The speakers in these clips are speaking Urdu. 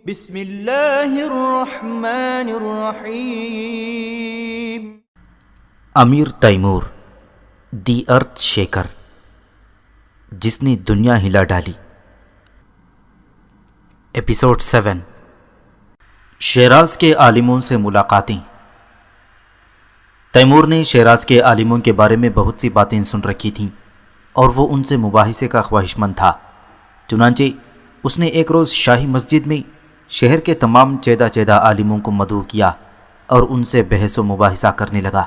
بسم اللہ الرحمن الرحیم۔ امیر تیمور، دی ارتھ شیکر، جس نے دنیا ہلا ڈالی۔ ایپیسوڈ 7، شیراز کے عالموں سے ملاقاتیں۔ تیمور نے شیراز کے عالموں کے بارے میں بہت سی باتیں سن رکھی تھیں اور وہ ان سے مباحثے کا خواہش مند تھا۔ چنانچہ اس نے ایک روز شاہی مسجد میں شہر کے تمام چیدہ عالموں کو مدعو کیا اور ان سے بحث و مباحثہ کرنے لگا۔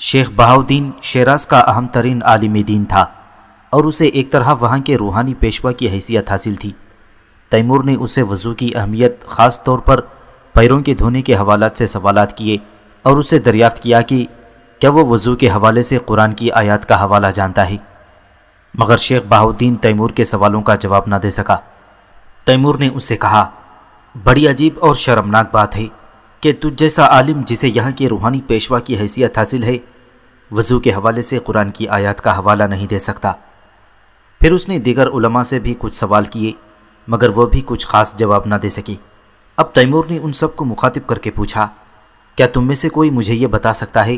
شیخ بہاؤالدین شیراز کا اہم ترین عالم دین تھا اور اسے ایک طرح وہاں کے روحانی پیشوا کی حیثیت حاصل تھی۔ تیمور نے اسے وضو کی اہمیت، خاص طور پر پیروں کے دھونے کے حوالات سے سوالات کیے اور اسے دریافت کیا کہ کیا وہ وضو کے حوالے سے قرآن کی آیات کا حوالہ جانتا ہے، مگر شیخ بہاؤالدین تیمور کے سوالوں کا جواب نہ دے سکا۔ تیمور نے اس سے کہا، بڑی عجیب اور شرمناک بات ہے کہ تجھ جیسا عالم جسے یہاں کے روحانی پیشوا کی حیثیت حاصل ہے، وضو کے حوالے سے قرآن کی آیات کا حوالہ نہیں دے سکتا۔ پھر اس نے دیگر علماء سے بھی کچھ سوال کیے مگر وہ بھی کچھ خاص جواب نہ دے سکے۔ اب تیمور نے ان سب کو مخاطب کر کے پوچھا، کیا تم میں سے کوئی مجھے یہ بتا سکتا ہے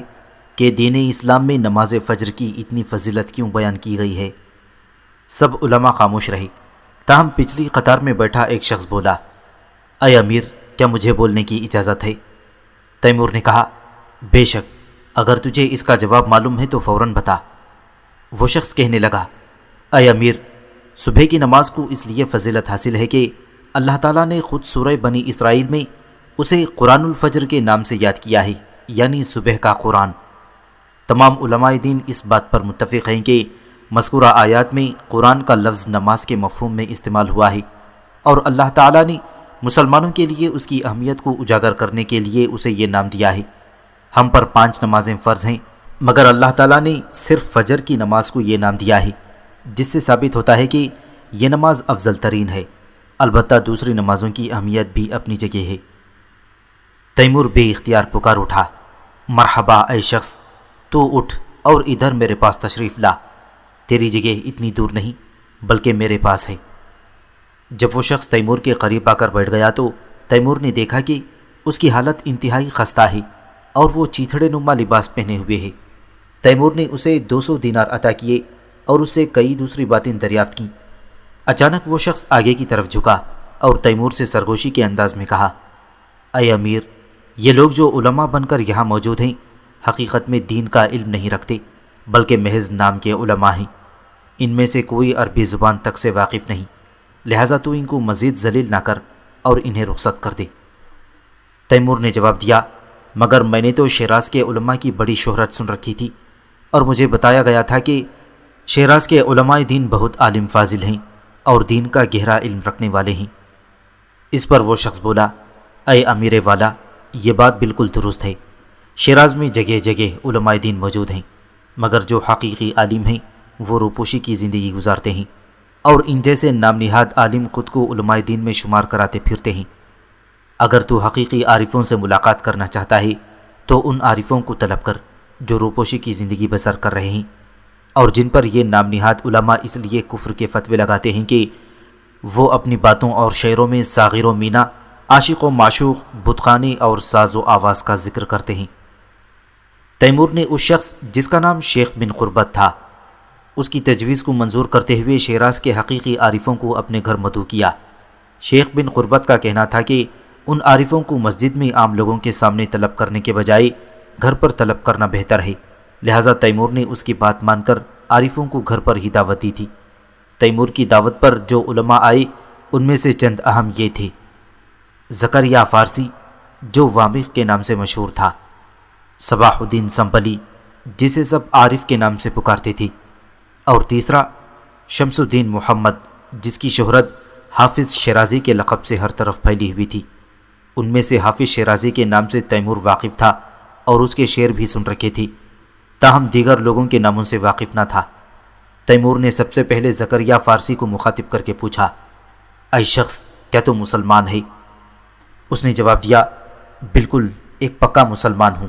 کہ دین اسلام میں نماز فجر کی اتنی فضیلت کیوں بیان کی گئی ہے؟ سب علماء خاموش رہے، تاہم پچھلی قطار میں بیٹھا ایک شخص بولا، اے امیر، کیا مجھے بولنے کی اجازت ہے؟ تیمور نے کہا، بے شک، اگر تجھے اس کا جواب معلوم ہے تو فوراً بتا۔ وہ شخص کہنے لگا، اے امیر، صبح کی نماز کو اس لیے فضیلت حاصل ہے کہ اللہ تعالیٰ نے خود سورہ بنی اسرائیل میں اسے قرآن الفجر کے نام سے یاد کیا ہے، یعنی صبح کا قرآن۔ تمام علماء دین اس بات پر متفق ہیں کہ مذکورہ آیات میں قرآن کا لفظ نماز کے مفہوم میں استعمال ہوا ہے اور اللہ تعالیٰ نے مسلمانوں کے لیے اس کی اہمیت کو اجاگر کرنے کے لیے اسے یہ نام دیا ہے۔ ہم پر 5 نمازیں فرض ہیں مگر اللہ تعالیٰ نے صرف فجر کی نماز کو یہ نام دیا ہے، جس سے ثابت ہوتا ہے کہ یہ نماز افضل ترین ہے، البتہ دوسری نمازوں کی اہمیت بھی اپنی جگہ ہے۔ تیمور بے اختیار پکار اٹھا، مرحبا اے شخص، تو اٹھ اور ادھر میرے پاس تشریف لا، تیری جگہ اتنی دور نہیں بلکہ میرے پاس ہے۔ جب وہ شخص تیمور کے قریب آ کر بیٹھ گیا تو تیمور نے دیکھا کہ اس کی حالت انتہائی خستہ ہے اور وہ چیتھڑے نما لباس پہنے ہوئے ہے۔ تیمور نے اسے 200 دینار عطا کیے اور اس سے کئی دوسری باتیں دریافت کیں۔ اچانک وہ شخص آگے کی طرف جھکا اور تیمور سے سرگوشی کے انداز میں کہا، اے امیر، یہ لوگ جو علماء بن کر یہاں موجود ہیں حقیقت میں دین کا علم نہیں رکھتے بلکہ محض نام کے علماء ہیں۔ ان میں سے کوئی عربی زبان تک سے واقف نہیں، لہٰذا تو ان کو مزید ذلیل نہ کر اور انہیں رخصت کر دے۔ تیمور نے جواب دیا، مگر میں نے تو شیراز کے علماء کی بڑی شہرت سن رکھی تھی اور مجھے بتایا گیا تھا کہ شیراز کے علماء دین بہت عالم فاضل ہیں اور دین کا گہرا علم رکھنے والے ہیں۔ اس پر وہ شخص بولا، اے امیر والا، یہ بات بالکل درست ہے، شیراز میں جگہ جگہ علماء دین موجود ہیں مگر جو حقیقی عالم ہیں وہ روپوشی کی زندگی گزارتے ہیں اور ان جیسے نام نہاد عالم خود کو علماء دین میں شمار کراتے پھرتے ہیں۔ اگر تو حقیقی عارفوں سے ملاقات کرنا چاہتا ہے تو ان عارفوں کو طلب کر جو روپوشی کی زندگی بسر کر رہے ہیں اور جن پر یہ نام نہاد علماء اس لیے کفر کے فتوے لگاتے ہیں کہ وہ اپنی باتوں اور شعروں میں ساغر و مینا، عاشق و معشوق، بتخانے اور ساز و آواز کا ذکر کرتے ہیں۔ تیمور نے اس شخص جس کا نام شیخ بن قربت تھا اس کی تجویز کو منظور کرتے ہوئے شیراز کے حقیقی عارفوں کو اپنے گھر مدعو کیا۔ شیخ بن قربت کا کہنا تھا کہ ان عارفوں کو مسجد میں عام لوگوں کے سامنے طلب کرنے کے بجائے گھر پر طلب کرنا بہتر ہے، لہٰذا تیمور نے اس کی بات مان کر عارفوں کو گھر پر ہی دعوت دی تھی۔ تیمور کی دعوت پر جو علماء آئے ان میں سے چند اہم یہ تھے، زکریا فارسی جو وامق کے نام سے مشہور تھا، صباح الدین سنبلی جسے سب عارف کے نام سے پکارتے تھے، اور تیسرا شمس الدین محمد جس کی شہرت حافظ شیرازی کے لقب سے ہر طرف پھیلی ہوئی تھی۔ ان میں سے حافظ شیرازی کے نام سے تیمور واقف تھا اور اس کے شعر بھی سن رکھے تھے، تاہم دیگر لوگوں کے ناموں سے واقف نہ تھا۔ تیمور نے سب سے پہلے زکریا فارسی کو مخاطب کر کے پوچھا، اے شخص، کیا تم مسلمان ہے؟ اس نے جواب دیا، بالکل، ایک پکا مسلمان ہوں۔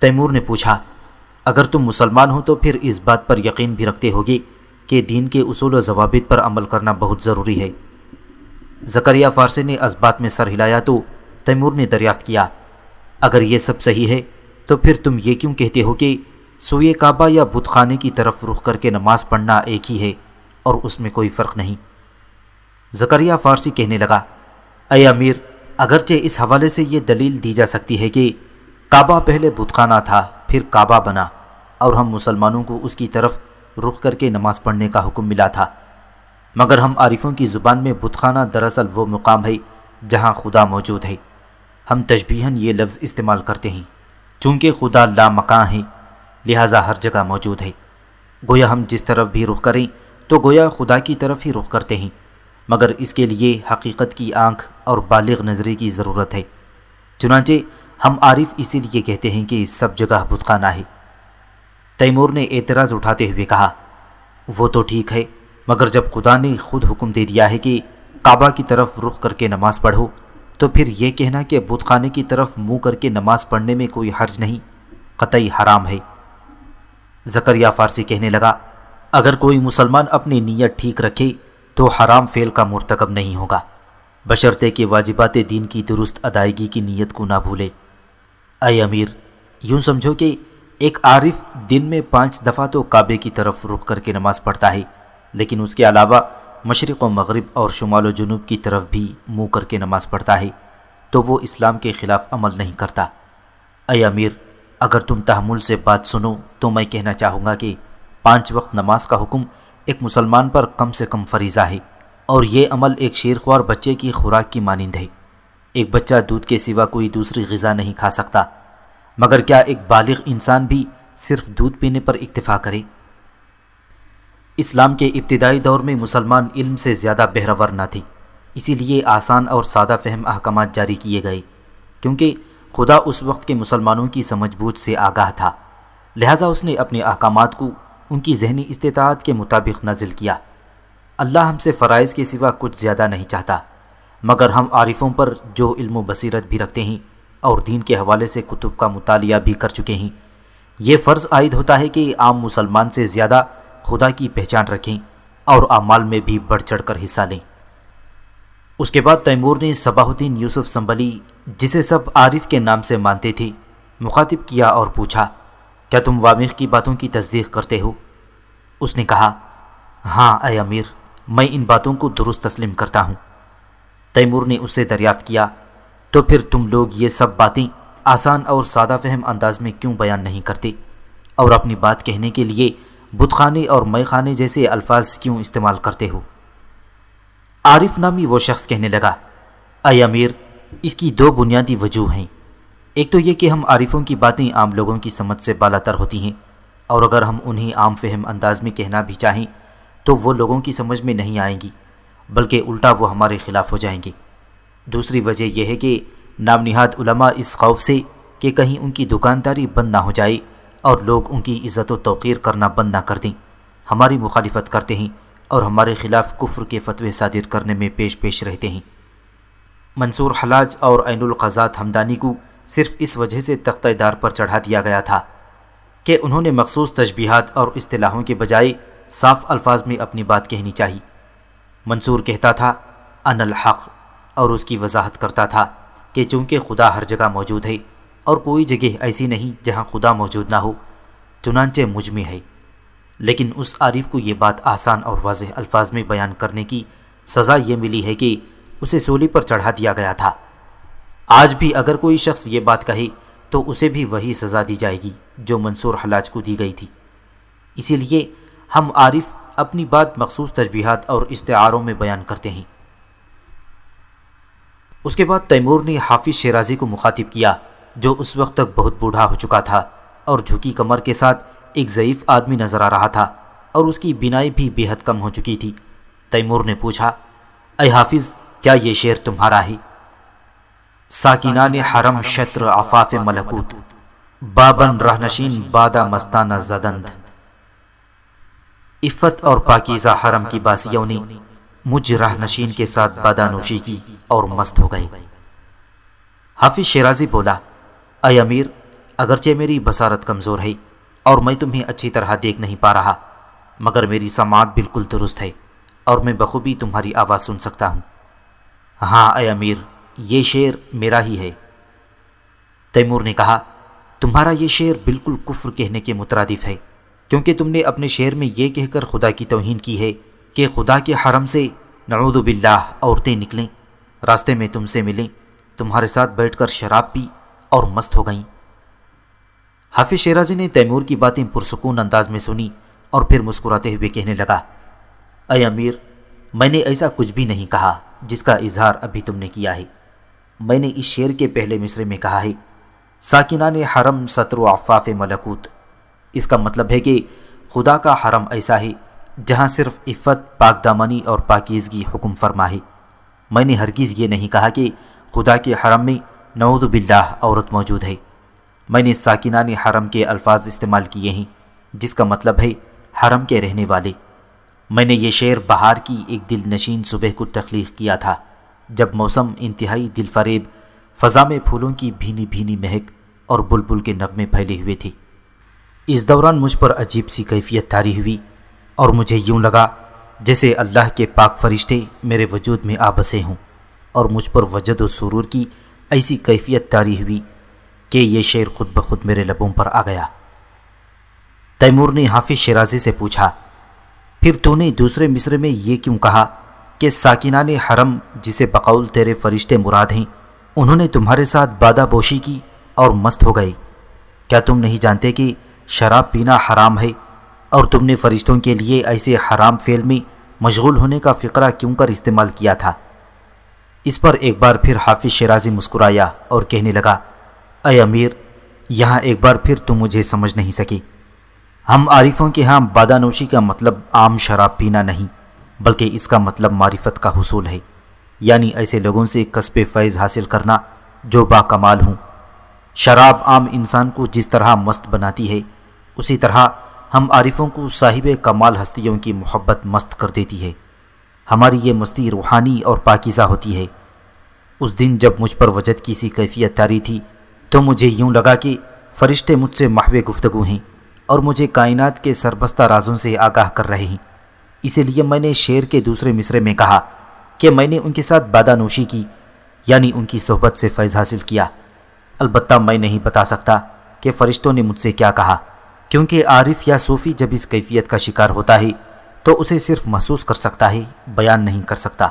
تیمور نے پوچھا، اگر تم مسلمان ہو تو پھر اس بات پر یقین بھی رکھتے ہوگے کہ دین کے اصول و ضوابط پر عمل کرنا بہت ضروری ہے۔ زکریا فارسی نے اس بات میں سر ہلایا تو تیمور نے دریافت کیا، اگر یہ سب صحیح ہے تو پھر تم یہ کیوں کہتے ہو کہ سوئے کعبہ یا بت خانے کی طرف رخ کر کے نماز پڑھنا ایک ہی ہے اور اس میں کوئی فرق نہیں؟ زکریا فارسی کہنے لگا، اے امیر، اگرچہ اس حوالے سے یہ دلیل دی جا سکتی ہے کہ کعبہ پہلے بت خانہ تھا پھر کعبہ بنا اور ہم مسلمانوں کو اس کی طرف رخ کر کے نماز پڑھنے کا حکم ملا تھا، مگر ہم عارفوں کی زبان میں بت خانہ دراصل وہ مقام ہے جہاں خدا موجود ہے۔ ہم تشبیہاً یہ لفظ استعمال کرتے ہیں، چونکہ خدا لا مکان ہے لہٰذا ہر جگہ موجود ہے۔ گویا ہم جس طرف بھی رخ کریں تو گویا خدا کی طرف ہی رخ کرتے ہیں، مگر اس کے لیے حقیقت کی آنکھ اور بالغ نظری کی ضرورت ہے۔ چنانچہ ہم عارف اسی لیے کہتے ہیں کہ سب جگہ بت خانہ ہے۔ تیمور نے اعتراض اٹھاتے ہوئے کہا، وہ تو ٹھیک ہے، مگر جب خدا نے خود حکم دے دیا ہے کہ کعبہ کی طرف رخ کر کے نماز پڑھو تو پھر یہ کہنا کہ بت خانے کی طرف منہ کر کے نماز پڑھنے میں کوئی حرج نہیں، قطعی حرام ہے۔ زکریا فارسی کہنے لگا، اگر کوئی مسلمان اپنی نیت ٹھیک رکھے تو حرام فعل کا مرتکب نہیں ہوگا، بشرطے کہ واجبات دین کی درست ادائیگی کی نیت کو نہ بھولے۔ اے امیر، یوں سمجھو کہ ایک عارف دن میں 5 دفعہ تو کعبے کی طرف رخ کر کے نماز پڑھتا ہے، لیکن اس کے علاوہ مشرق و مغرب اور شمال و جنوب کی طرف بھی منہ کر کے نماز پڑھتا ہے، تو وہ اسلام کے خلاف عمل نہیں کرتا۔ اے امیر، اگر تم تحمل سے بات سنو تو میں کہنا چاہوں گا کہ 5 وقت نماز کا حکم ایک مسلمان پر کم سے کم فریضہ ہے، اور یہ عمل ایک شیرخوار بچے کی خوراک کی مانند ہے۔ ایک بچہ دودھ کے سوا کوئی دوسری غذا نہیں کھا سکتا، مگر کیا ایک بالغ انسان بھی صرف دودھ پینے پر اکتفا کرے؟ اسلام کے ابتدائی دور میں مسلمان علم سے زیادہ بہرور نہ تھے، اسی لیے آسان اور سادہ فہم احکامات جاری کیے گئے، کیونکہ خدا اس وقت کے مسلمانوں کی سمجھ بوجھ سے آگاہ تھا، لہٰذا اس نے اپنے احکامات کو ان کی ذہنی استطاعت کے مطابق نازل کیا۔ اللہ ہم سے فرائض کے سوا کچھ زیادہ نہیں چاہتا، مگر ہم عارفوں پر جو علم و بصیرت بھی رکھتے ہیں اور دین کے حوالے سے کتب کا مطالعہ بھی کر چکے ہیں، یہ فرض عائد ہوتا ہے کہ عام مسلمان سے زیادہ خدا کی پہچان رکھیں اور اعمال میں بھی بڑھ چڑھ کر حصہ لیں۔ اس کے بعد تیمور نے صباح الدین یوسف سنبلی، جسے سب عارف کے نام سے مانتے تھے، مخاطب کیا اور پوچھا، کیا تم وامیخ کی باتوں کی تصدیق کرتے ہو؟ اس نے کہا، ہاں اے امیر، میں ان باتوں کو درست تسلیم کرتا ہوں۔ تیمور نے اس سے دریافت کیا، تو پھر تم لوگ یہ سب باتیں آسان اور سادہ فہم انداز میں کیوں بیان نہیں کرتے اور اپنی بات کہنے کے لیے بت خانے اور مے خانے جیسے الفاظ کیوں استعمال کرتے ہو؟ عارف نامی وہ شخص کہنے لگا، اے امیر، اس کی 2 بنیادی وجوہ ہیں۔ ایک تو یہ کہ ہم عارفوں کی باتیں عام لوگوں کی سمجھ سے بالاتر ہوتی ہیں، اور اگر ہم انہیں عام فہم انداز میں کہنا بھی چاہیں تو وہ لوگوں کی سمجھ میں نہیں آئیں گی، بلکہ الٹا وہ ہمارے خلاف ہو جائیں گے۔ دوسری وجہ یہ ہے کہ نام نہاد علماء اس خوف سے کہ کہیں ان کی دکانداری بند نہ ہو جائے اور لوگ ان کی عزت و توقیر کرنا بند نہ کر دیں، ہماری مخالفت کرتے ہیں اور ہمارے خلاف کفر کے فتوے صادر کرنے میں پیش رہتے ہیں۔ منصور حلاج اور عین القضات ہمدانی کو صرف اس وجہ سے تختہ دار پر چڑھا دیا گیا تھا کہ انہوں نے مخصوص تشبیہات اور اصطلاحوں کے بجائے صاف الفاظ میں اپنی بات کہنی چاہی۔ منصور کہتا تھا ان الحق، اور اس کی وضاحت کرتا تھا کہ چونکہ خدا ہر جگہ موجود ہے اور کوئی جگہ ایسی نہیں جہاں خدا موجود نہ ہو، چنانچہ مجھ میں ہے۔ لیکن اس عارف کو یہ بات آسان اور واضح الفاظ میں بیان کرنے کی سزا یہ ملی ہے کہ اسے سولی پر چڑھا دیا گیا تھا۔ آج بھی اگر کوئی شخص یہ بات کہے تو اسے بھی وہی سزا دی جائے گی جو منصور حلاج کو دی گئی تھی۔ اسی لیے ہم عارف اپنی بات مخصوص تشبیہات اور استعاروں میں بیان کرتے ہیں۔ اس کے بعد تیمور نے حافظ شیرازی کو مخاطب کیا، جو اس وقت تک بہت بوڑھا ہو چکا تھا اور جھکی کمر کے ساتھ ایک ضعیف آدمی نظر آ رہا تھا، اور اس کی بینائی بھی بے حد کم ہو چکی تھی۔ تیمور نے پوچھا، اے حافظ، کیا یہ شعر تمہارا ہے؟ ساکینان حرم شطر عفاف ملکوت، بابن رہنشین بادہ مستانہ زدند۔ عفت اور پاکیزہ حرم کی باسیوں نے مجھ راہ نشین کے ساتھ بادہ نوشی کی اور مست ہو گئے۔ حافظ شیرازی بولا، اے امیر، اگرچہ میری بصارت کمزور ہے اور میں تمہیں اچھی طرح دیکھ نہیں پا رہا، مگر میری سماعت بالکل درست ہے اور میں بخوبی تمہاری آواز سن سکتا ہوں۔ ہاں اے امیر، یہ شعر میرا ہی ہے۔ تیمور نے کہا، تمہارا یہ شعر بالکل کفر کہنے کے مترادف ہے، کیونکہ تم نے اپنے شعر میں یہ کہہ کر خدا کی توہین کی ہے کہ خدا کے حرم سے نعوذ باللہ عورتیں نکلیں، راستے میں تم سے ملیں، تمہارے ساتھ بیٹھ کر شراب پی اور مست ہو گئیں۔ حافظ شیرازی نے تیمور کی باتیں پرسکون انداز میں سنی اور پھر مسکراتے ہوئے کہنے لگا، اے امیر، میں نے ایسا کچھ بھی نہیں کہا جس کا اظہار ابھی تم نے کیا ہے۔ میں نے اس شعر کے پہلے مصرے میں کہا ہے، ساکنان حرم ستر و عفاف ملکوت۔ اس کا مطلب ہے کہ خدا کا حرم ایسا ہے جہاں صرف عفت، پاک دامنی اور پاکیزگی حکم فرما ہے۔ میں نے ہرگز یہ نہیں کہا کہ خدا کے حرم میں نعوذ باللہ عورت موجود ہے۔ میں نے ساکنان حرم کے الفاظ استعمال کیے ہیں جس کا مطلب ہے حرم کے رہنے والے۔ میں نے یہ شعر بہار کی ایک دل نشین صبح کو تخلیق کیا تھا، جب موسم انتہائی دل فریب، فضا میں پھولوں کی بھینی بھینی مہک اور بلبل کے نغمے پھیلے ہوئے تھے۔ اس دوران مجھ پر عجیب سی کیفیت طاری ہوئی اور مجھے یوں لگا جیسے اللہ کے پاک فرشتے میرے وجود میں آ بسے ہوں، اور مجھ پر وجد و سرور کی ایسی کیفیت طاری ہوئی کہ یہ شعر خود بخود میرے لبوں پر آ گیا۔ تیمور نے حافظ شیرازی سے پوچھا، پھر تو نے دوسرے مصرے میں یہ کیوں کہا کہ ساکنان حرم جسے بقول تیرے فرشتے مراد ہیں، انہوں نے تمہارے ساتھ بادہ بوشی کی اور مست ہو گئے؟ کیا تم نہیں جانتے کہ شراب پینا حرام ہے، اور تم نے فرشتوں کے لیے ایسے حرام فعل میں مشغول ہونے کا فقرہ کیوں کر استعمال کیا تھا؟ اس پر ایک بار پھر حافظ شیرازی مسکرایا اور کہنے لگا، اے امیر، یہاں ایک بار پھر تم مجھے سمجھ نہیں سکے۔ ہم عارفوں کے ہاں بادہ نوشی کا مطلب عام شراب پینا نہیں، بلکہ اس کا مطلب معرفت کا حصول ہے، یعنی ایسے لوگوں سے کسب فیض حاصل کرنا جو با کمال ہوں۔ شراب عام انسان کو جس طرح مست بناتی ہے، اسی طرح ہم عارفوں کو صاحب کمال ہستیوں کی محبت مست کر دیتی ہے۔ ہماری یہ مستی روحانی اور پاکیزہ ہوتی ہے۔ اس دن جب مجھ پر وجد کی سی کیفیت طاری تھی تو مجھے یوں لگا کہ فرشتے مجھ سے محو گفتگو ہیں اور مجھے کائنات کے سربستہ رازوں سے آگاہ کر رہے ہیں۔ اسی لیے میں نے شعر کے دوسرے مصرے میں کہا کہ میں نے ان کے ساتھ بادہ نوشی کی، یعنی ان کی صحبت سے فیض حاصل کیا۔ البتہ میں نہیں بتا سکتا کہ فرشتوں نے مجھ سے کیا کہا، کیونکہ عارف یا صوفی جب اس کیفیت کا شکار ہوتا ہے تو اسے صرف محسوس کر سکتا ہے، بیان نہیں کر سکتا۔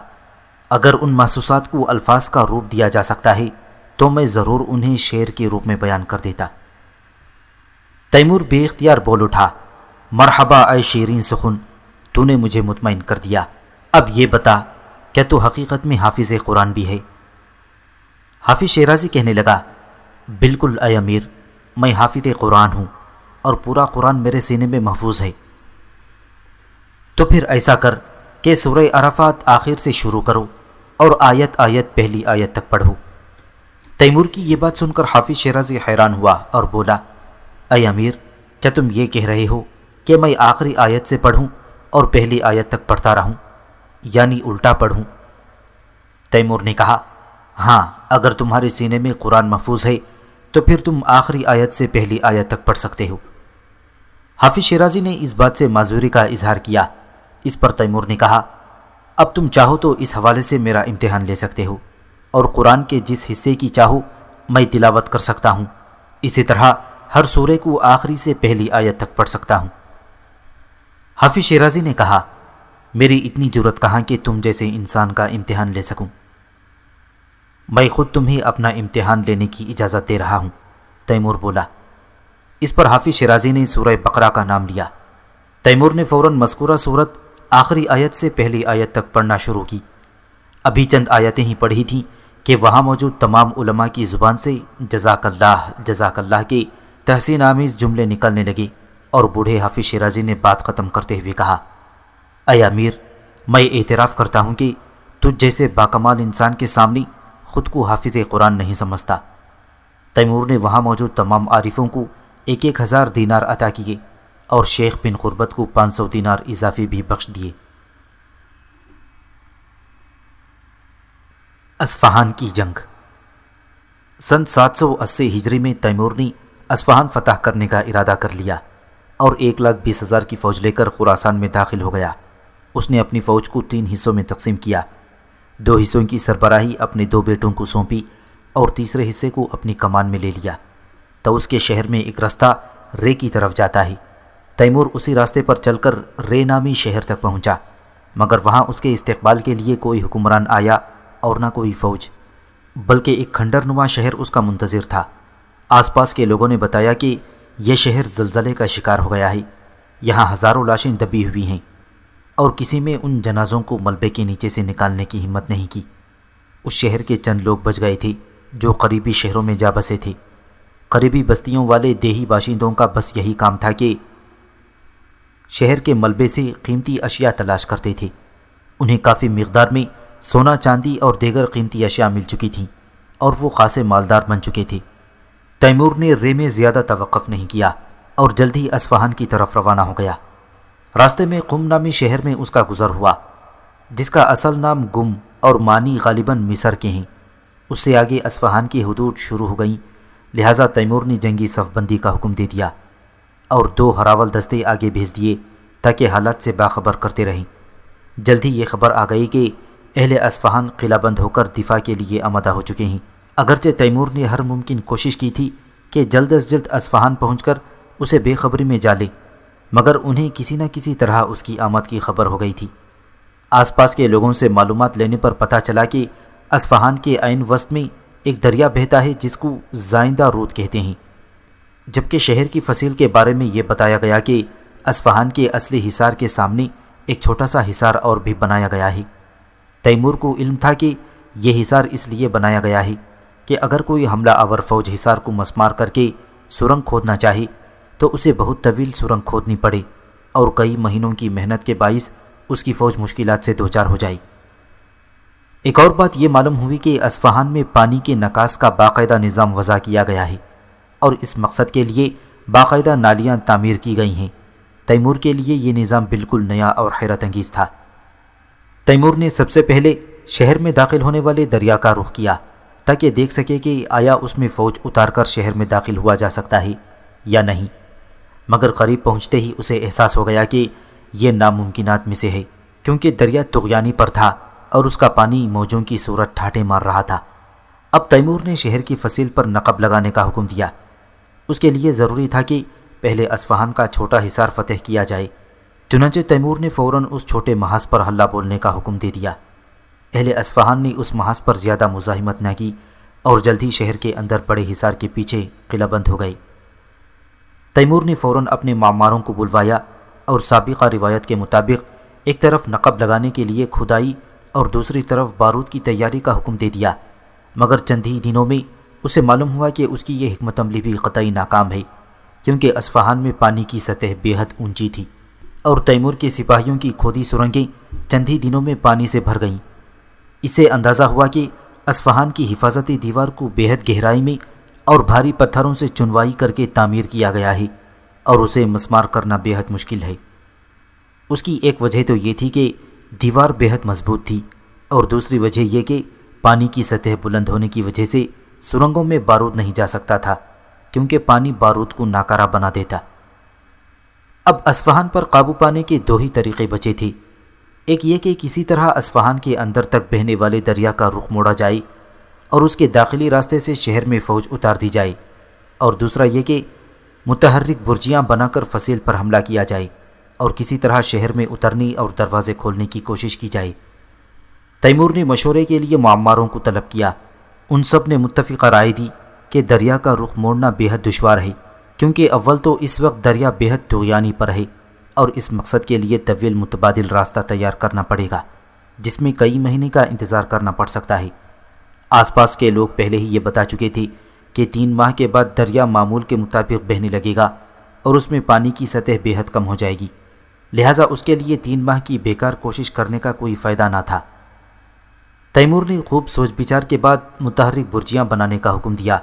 اگر ان محسوسات کو الفاظ کا روپ دیا جا سکتا ہے تو میں ضرور انہیں شعر کے روپ میں بیان کر دیتا۔ تیمور بے اختیار بول اٹھا، مرحبا اے شیرین سخن، تو نے مجھے مطمئن کر دیا۔ اب یہ بتا، کیا تو حقیقت میں حافظ قرآن بھی ہے؟ حافظ شیرازی کہنے لگا، بالکل اے امیر، میں حافظ قرآن ہوں اور پورا قرآن میرے سینے میں محفوظ ہے۔ تو پھر ایسا کر کہ سورہ عرفات آخر سے شروع کرو اور آیت آیت پہلی آیت تک پڑھو۔ تیمور کی یہ بات سن کر حافظ شیرازی حیران ہوا اور بولا، اے امیر، کیا تم یہ کہہ رہے ہو کہ میں آخری آیت سے پڑھوں اور پہلی آیت تک پڑھتا رہوں، یعنی الٹا پڑھوں؟ تیمور نے کہا، ہاں، اگر تمہارے سینے میں قرآن محفوظ ہے تو پھر تم آخری آیت سے پہلی آیت تک پڑھ سکتے ہو۔ حافظ شیرازی نے اس بات سے معذوری کا اظہار کیا۔ اس پر تیمور نے کہا، اب تم چاہو تو اس حوالے سے میرا امتحان لے سکتے ہو، اور قرآن کے جس حصے کی چاہو میں تلاوت کر سکتا ہوں، اسی طرح ہر سورے کو آخری سے پہلی آیت تک پڑھ سکتا ہوں۔ حافظ شیرازی نے کہا، میری اتنی جرت کہاں کہ تم جیسے انسان کا امتحان لے سکوں؟ میں خود تمہیں اپنا امتحان لینے کی اجازت دے رہا ہوں، تیمور بولا۔ اس پر حافظ شیرازی نے سورہ بقرہ کا نام لیا۔ تیمور نے فوراً مذکورہ سورت آخری آیت سے پہلی آیت تک پڑھنا شروع کی۔ ابھی چند آیتیں ہی پڑھی تھیں کہ وہاں موجود تمام علماء کی زبان سے جزاک اللہ کے تحسین آمیز جملے نکلنے لگے، اور بوڑھے حافظ شیرازی نے بات ختم کرتے ہوئے کہا، اے امیر، میں اعتراف کرتا ہوں کہ تجھ جیسے باکمال انسان کے سامنے خود کو حافظ قرآن نہیں سمجھتا۔ تیمور نے وہاں موجود تمام عارفوں کو 1000 دینار عطا کیے اور شیخ بن قربت کو 500 دینار اضافی بھی بخش دیے۔ اصفہان کی جنگ۔ سن 780 ہجری میں تیمور نے اصفہان فتح کرنے کا ارادہ کر لیا اور 1,20,000 کی فوج لے کر خراسان میں داخل ہو گیا۔ اس نے اپنی فوج کو 3 حصوں میں تقسیم کیا۔ 2 حصوں کی سربراہی اپنے 2 بیٹوں کو سونپی اور تیسرے حصے کو اپنی کمان میں لے لیا۔ تو اس کے شہر میں ایک راستہ رے کی طرف جاتا ہے۔ تیمور اسی راستے پر چل کر رے نامی شہر تک پہنچا، مگر وہاں اس کے استقبال کے لیے کوئی حکمران آیا اور نہ کوئی فوج، بلکہ ایک کھنڈر نما شہر اس کا منتظر تھا۔ آس پاس کے لوگوں نے بتایا کہ یہ شہر زلزلے کا شکار ہو گیا ہے، یہاں ہزاروں لاشیں دبی ہوئی ہیں، اور کسی میں ان جنازوں کو ملبے کے نیچے سے نکالنے کی ہمت نہیں کی۔ اس شہر کے چند لوگ بچ گئے تھے جو قریبی شہروں میں جا بسے تھے۔ قریبی بستیوں والے دیہی باشندوں کا بس یہی کام تھا کہ شہر کے ملبے سے قیمتی اشیاء تلاش کرتے تھے۔ انہیں کافی مقدار میں سونا، چاندی اور دیگر قیمتی اشیاء مل چکی تھیں اور وہ خاصے مالدار بن چکے تھے۔ تیمور نے رے میں زیادہ توقف نہیں کیا اور جلد ہی اصفہان کی طرف روانہ ہو گیا۔ راستے میں قم نامی شہر میں اس کا گزر ہوا، جس کا اصل نام گم اور معنی غالباً مصر کے ہیں۔ اس سے آگے اصفہان کی حدود شروع ہو گئیں، لہٰذا تیمور نے جنگی صف بندی کا حکم دے دیا اور 2 ہراول دستے آگے بھیج دیے تاکہ حالات سے باخبر کرتے رہیں۔ جلد ہی یہ خبر آ گئی کہ اہل اصفہان قلعہ بند ہو کر دفاع کے لیے آمادہ ہو چکے ہیں۔ اگرچہ تیمور نے ہر ممکن کوشش کی تھی کہ جلد از جلد اصفہان پہنچ کر اسے بے خبری میں جا لے، مگر انہیں کسی نہ کسی طرح اس کی آمد کی خبر ہو گئی تھی۔ آس پاس کے لوگوں سے معلومات لینے پر پتہ چلا کہ اصفہان کے عین وسط میں ایک دریا بہتا ہے جس کو زائندہ رود کہتے ہیں، جبکہ شہر کی فصیل کے بارے میں یہ بتایا گیا کہ اصفہان کے اصلی حصار کے سامنے ایک چھوٹا سا حصار اور بھی بنایا گیا ہے۔ تیمور کو علم تھا کہ یہ حصار اس لیے بنایا گیا ہے کہ اگر کوئی حملہ آور فوج حصار کو مسمار کر کے سرنگ کھودنا چاہے تو اسے بہت طویل سرنگ کھودنی پڑے اور کئی مہینوں کی محنت کے باعث اس کی فوج مشکلات سے دوچار ہو جائے۔ ایک اور بات یہ معلوم ہوئی کہ اصفہان میں پانی کے نکاس کا باقاعدہ نظام وضع کیا گیا ہے اور اس مقصد کے لیے باقاعدہ نالیاں تعمیر کی گئی ہیں۔ تیمور کے لیے یہ نظام بالکل نیا اور حیرت انگیز تھا۔ تیمور نے سب سے پہلے شہر میں داخل ہونے والے دریا کا رخ کیا تاکہ دیکھ سکے کہ آیا اس میں فوج اتار کر شہر میں داخل ہوا جا سکتا ہے یا نہیں، مگر قریب پہنچتے ہی اسے احساس ہو گیا کہ یہ ناممکنات میں سے ہے، کیونکہ دریا طغیانی پر تھا اور اس کا پانی موجوں کی صورت ٹھاٹھے مار رہا تھا۔ اب تیمور نے شہر کی فصیل پر نقب لگانے کا حکم دیا۔ اس کے لیے ضروری تھا کہ پہلے اصفہان کا چھوٹا حصار فتح کیا جائے۔ چنانچہ تیمور نے فوراً اس چھوٹے محاذ پر حلہ بولنے کا حکم دے دیا۔ اہل اصفہان نے اس محاذ پر زیادہ مزاحمت نہ کی اور جلد ہی شہر کے اندر بڑے حصار کے پیچھے قلعہ بند ہو گئے۔ تیمور نے فوراً اپنے معماروں کو بلوایا اور سابقہ روایت کے مطابق ایک طرف نقب لگانے کے لیے کھدائی اور دوسری طرف بارود کی تیاری کا حکم دے دیا، مگر چند ہی دنوں میں اسے معلوم ہوا کہ اس کی یہ حکمت عملی بھی قطعی ناکام ہے، کیونکہ اصفہان میں پانی کی سطح بے حد اونچی تھی اور تیمور کے سپاہیوں کی کھودی سرنگیں چند ہی دنوں میں پانی سے بھر گئیں۔ اس سے اندازہ ہوا کہ اصفہان کی حفاظتی دیوار کو بے حد گہرائی میں اور بھاری پتھروں سے چنوائی کر کے تعمیر کیا گیا ہے اور اسے مسمار کرنا بے حد مشکل ہے۔ اس کی ایک وجہ تو یہ تھی کہ دیوار بے حد مضبوط تھی اور دوسری وجہ یہ کہ پانی کی سطح بلند ہونے کی وجہ سے سرنگوں میں بارود نہیں جا سکتا تھا، کیونکہ پانی بارود کو ناکارہ بنا دیتا۔ اب اصفہان پر قابو پانے کے 2 ہی طریقے بچے تھے، ایک یہ کہ کسی طرح اصفہان کے اندر تک بہنے والے دریا کا رخ موڑا جائے اور اس کے داخلی راستے سے شہر میں فوج اتار دی جائے، اور دوسرا یہ کہ متحرک برجیاں بنا کر فصیل پر حملہ کیا جائے اور کسی طرح شہر میں اترنے اور دروازے کھولنے کی کوشش کی جائے۔ تیمور نے مشورے کے لیے معماروں کو طلب کیا۔ ان سب نے متفقہ رائے دی کہ دریا کا رخ موڑنا بے حد دشوار ہے، کیونکہ اول تو اس وقت دریا بے حد طغیانی پر ہے اور اس مقصد کے لیے طویل متبادل راستہ تیار کرنا پڑے گا، جس میں کئی مہینے کا انتظار کرنا پڑ سکتا ہے۔ آس پاس کے لوگ پہلے ہی یہ بتا چکے تھے کہ 3 ماہ کے بعد دریا معمول کے مطابق بہنے لگے گا اور اس میں پانی کی سطح بے حد کم ہو جائے گی، لہٰذا اس کے لیے 3 ماہ کی بیکار کوشش کرنے کا کوئی فائدہ نہ تھا۔ تیمور نے خوب سوچ بچار کے بعد متحرک برجیاں بنانے کا حکم دیا